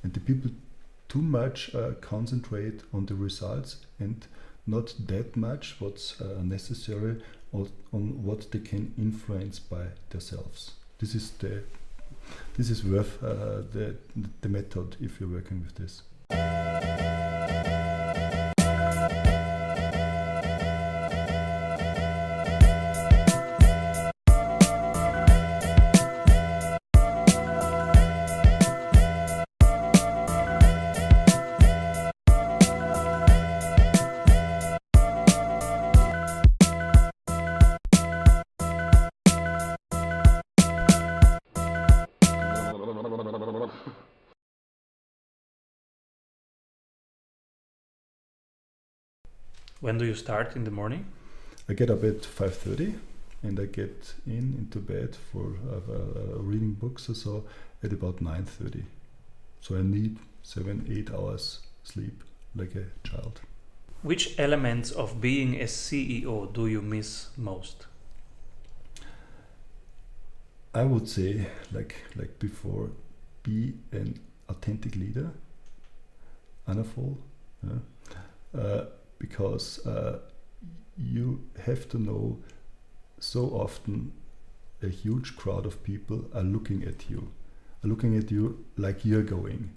And the people too much concentrate on the results and not that much what's necessary on what they can influence by themselves. This is worth the method if you're working with this. When do you start in the morning? I get up at 5:30 and I get into bed for reading books or so at about 9:30. So I need 7-8 hours sleep like a child. Which elements of being a CEO do you miss most? I would say, like before, be an authentic leader, unafraid, because you have to know so often a huge crowd of people are looking at you like you're going,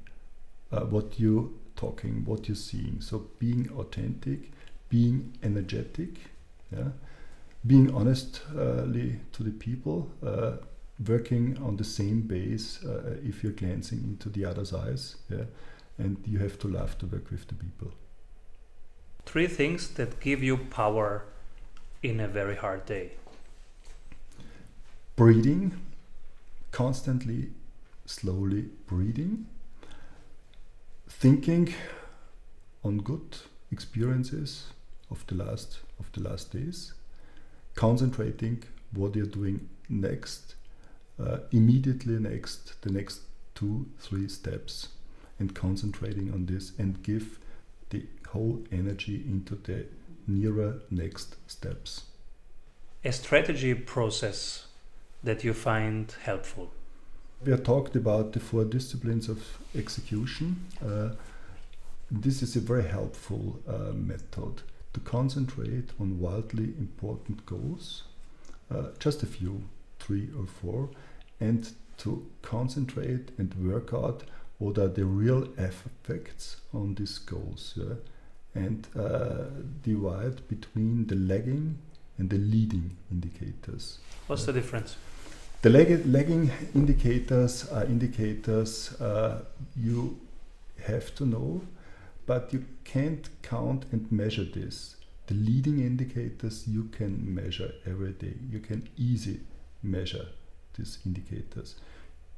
what you're talking, what you're seeing. So being authentic, being energetic, being honestly to the people, working on the same base if you're glancing into the other's eyes, and you have to love to work with the people. 3 things that give you power in a very hard day. Breathing, constantly, slowly breathing. Thinking on good experiences of the last days. Concentrating what you're doing next, immediately next, the next 2-3 steps, and concentrating on this and give the whole energy into the nearer next steps. A strategy process that you find helpful. We have talked about the 4 disciplines of execution. This is a very helpful method to concentrate on wildly important goals, just a few, 3 or 4, and to concentrate and work out what are the real effects on these goals, and divide between the lagging and the leading indicators. What's the difference? The lagging indicators are indicators you have to know, but you can't count and measure this. The leading indicators you can measure every day. You can easily measure these indicators.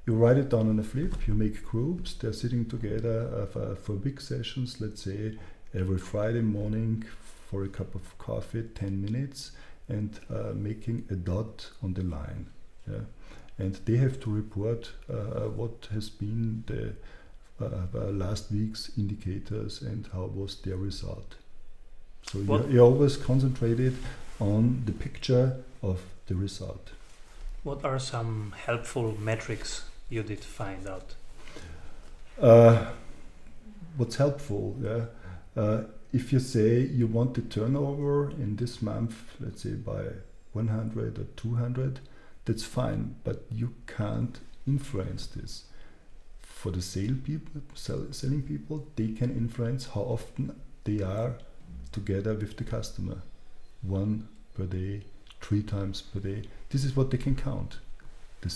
You write it down on a flip, you make groups, they're sitting together for big sessions, let's say every Friday morning for a cup of coffee, 10 minutes, and making a dot on the line. And they have to report what has been the last week's indicators and how was their result. So you're always concentrated on the picture of the result. What are some helpful metrics you did find out? What's helpful? If you say you want the turnover in this month, let's say by 100 or 200, that's fine, but you can't influence this. For the selling people, they can influence how often they are together with the customer. 1 per day, 3 times per day. This is what they can count. The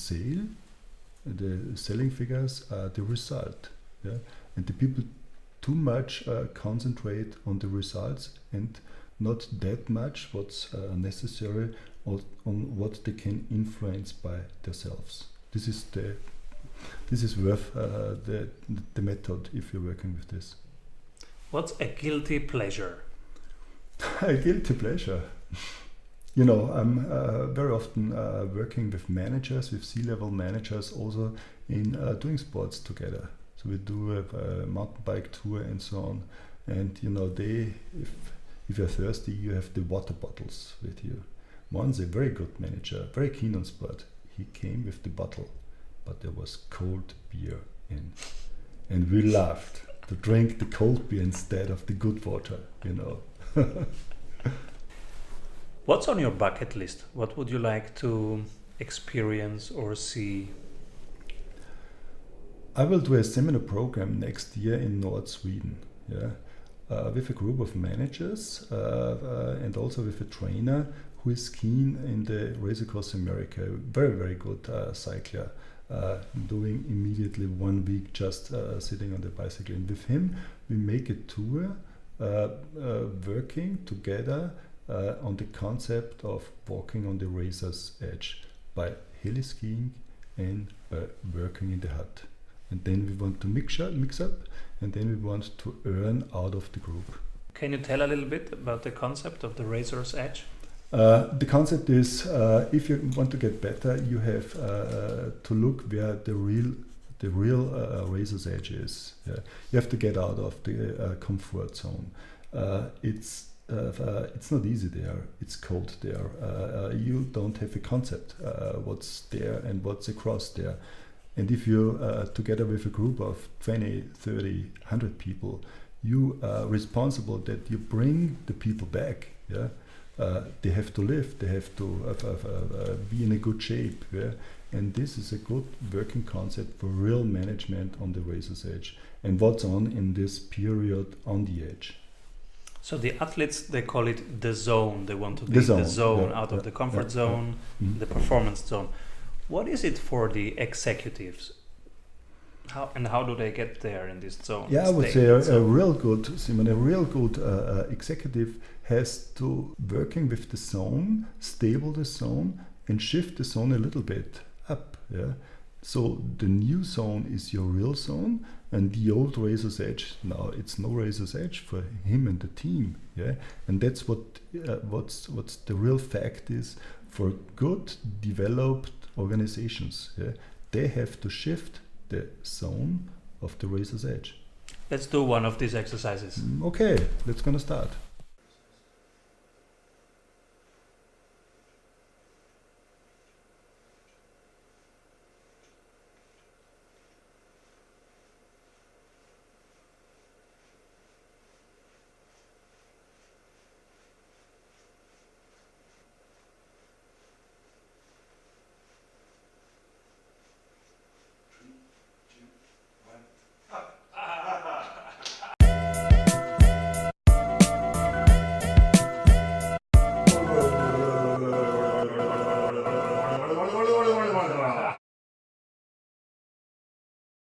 selling figures are the result. And the people too much concentrate on the results and not that much what's necessary on what they can influence by themselves. This is worth the method if you're working with this. What's a guilty pleasure? A guilty pleasure. You know, I'm very often working with managers, with C-level managers, also in doing sports together. So we do a mountain bike tour and so on. And you know, if you're thirsty, you have the water bottles with you. Once a very good manager, very keen on sport, he came with the bottle, but there was cold beer in. And we loved to drink the cold beer instead of the good water, you know. What's on your bucket list? What would you like to experience or see? I will do a seminar program next year in North Sweden, yeah, with a group of managers and also with a trainer who is keen in the race across America. Very, very good cycler, doing immediately 1 week just sitting on the bicycle. And with him, we make a tour working together on the concept of walking on the razor's edge by heli skiing and working in the hut. And then we want to mix up, and then we want to earn out of the group. Can you tell a little bit about the concept of the razor's edge? The concept is, if you want to get better, you have to look where the real razor's edge is. Yeah? You have to get out of the comfort zone. It's not easy there. It's cold there. You don't have a concept what's there and what's across there. And if you, together with a group of 20, 30, 100 people, you are responsible that you bring the people back. Yeah, they have to live. They have to be in a good shape. Yeah? And this is a good working concept for real management on the razor's edge. And what's on in this period on the edge. So the athletes, they call it the zone. They want to be in the zone, out of the comfort zone, the performance zone. What is it for the executives? How do they get there in this zone? Yeah, I would say a real good executive has to working with the zone, stable the zone, and shift the zone a little bit up. Yeah, so the new zone is your real zone, and the old razor's edge now it's no razor's edge for him and the team. Yeah, and that's what's the real fact is for good developed organizations. Yeah, they have to shift the zone of the razor's edge. Let's do one of these exercises. Okay, let's gonna start.